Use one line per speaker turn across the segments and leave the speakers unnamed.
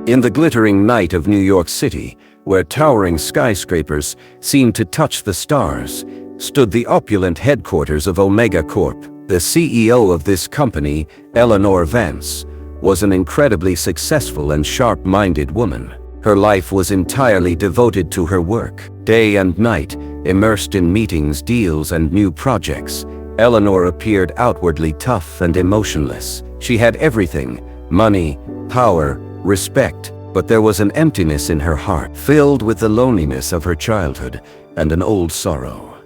In the glittering night of New York City, where towering skyscrapers seemed to touch the stars, stood the opulent headquarters of Omega Corp. The CEO of this company, Eleanor Vance, was an incredibly successful and sharp-minded woman. Her life was entirely devoted to her work. Day and night, immersed in meetings, deals, and new projects, Eleanor appeared outwardly tough and emotionless. She had everything: money, power, respect, but there was an emptiness in her heart, filled with the loneliness of her childhood and an old sorrow.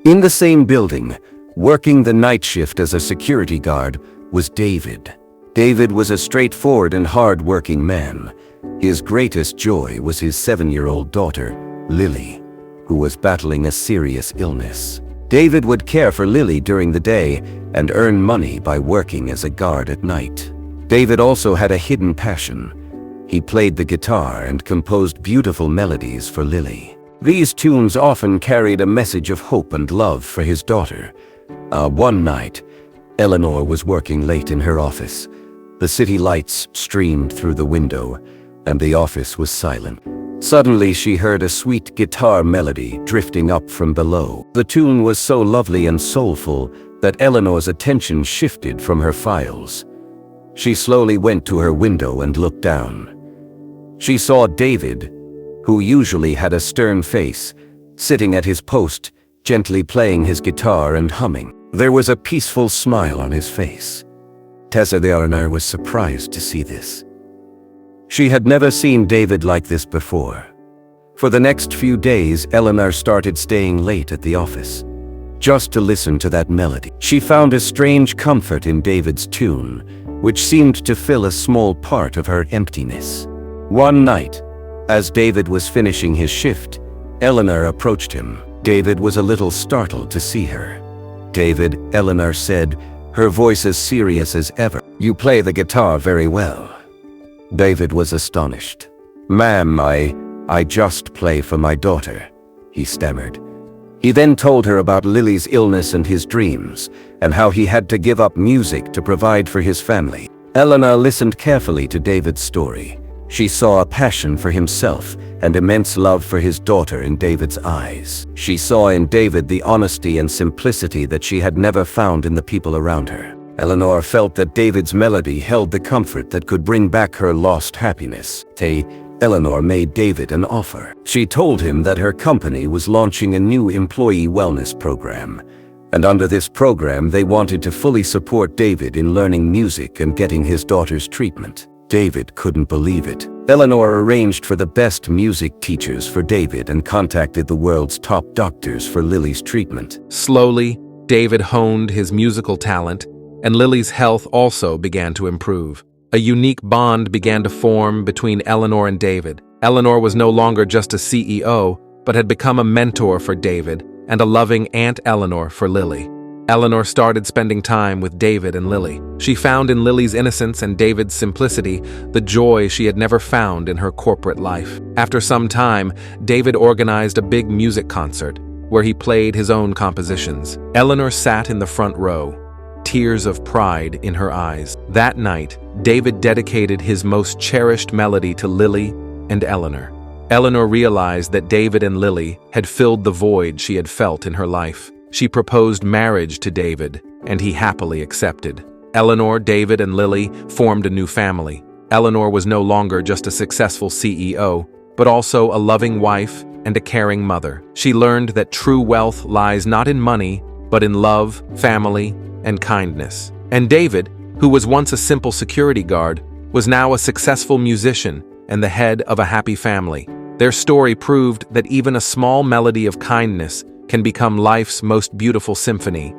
In the same building, working the night shift as a security guard, was David. David was a straightforward and hard-working man. His greatest joy was his 7-year-old daughter, Lily, who was battling a serious illness. David would care for Lily during the day and earn money by working as a guard at night. David also had a hidden passion. He played the guitar and composed beautiful melodies for Lily. These tunes often carried a message of hope and love for his daughter. One night, Eleanor was working late in her office. The city lights streamed through the window, and the office was silent. Suddenly, she heard a sweet guitar melody drifting up from below. The tune was so lovely and soulful that Eleanor's attention shifted from her files. She slowly went to her window and looked down. She saw David, who usually had a stern face, sitting at his post, gently playing his guitar and humming. There was a peaceful smile on his face. Eleanor was surprised to see this. She had never seen David like this before. For the next few days, Eleanor started staying late at the office, just to listen to that melody. She found a strange comfort in David's tune, which seemed to fill a small part of her emptiness. One night, as David was finishing his shift, Eleanor approached him. David was a little startled to see her. "David," Eleanor said, her voice as serious as ever, "you play the guitar very well." David was astonished. "Ma'am, I just play for my daughter," he stammered. He then told her about Lily's illness and his dreams, and how he had to give up music to provide for his family. Eleanor listened carefully to David's story. She saw a passion for himself and immense love for his daughter in David's eyes. She saw in David the honesty and simplicity that she had never found in the people around her. Eleanor felt that David's melody held the comfort that could bring back her lost happiness. Eleanor made David an offer. She told him that her company was launching a new employee wellness program, and under this program they wanted to fully support David in learning music and getting his daughter's treatment. David couldn't believe it. Eleanor arranged for the best music teachers for David and contacted the world's top doctors for Lily's treatment.
Slowly, David honed his musical talent, and Lily's health also began to improve. A unique bond began to form between Eleanor and David. Eleanor was no longer just a CEO, but had become a mentor for David and a loving Aunt Eleanor for Lily. Eleanor started spending time with David and Lily. She found in Lily's innocence and David's simplicity the joy she had never found in her corporate life. After some time, David organized a big music concert where he played his own compositions. Eleanor sat in the front row, tears of pride in her eyes. That night, David dedicated his most cherished melody to Lily and Eleanor. Eleanor realized that David and Lily had filled the void she had felt in her life. She proposed marriage to David, and he happily accepted. Eleanor, David, and Lily formed a new family. Eleanor was no longer just a successful CEO, but also a loving wife and a caring mother. She learned that true wealth lies not in money, but in love, family, and kindness. And David, who was once a simple security guard, was now a successful musician and the head of a happy family. Their story proved that even a small melody of kindness can become life's most beautiful symphony.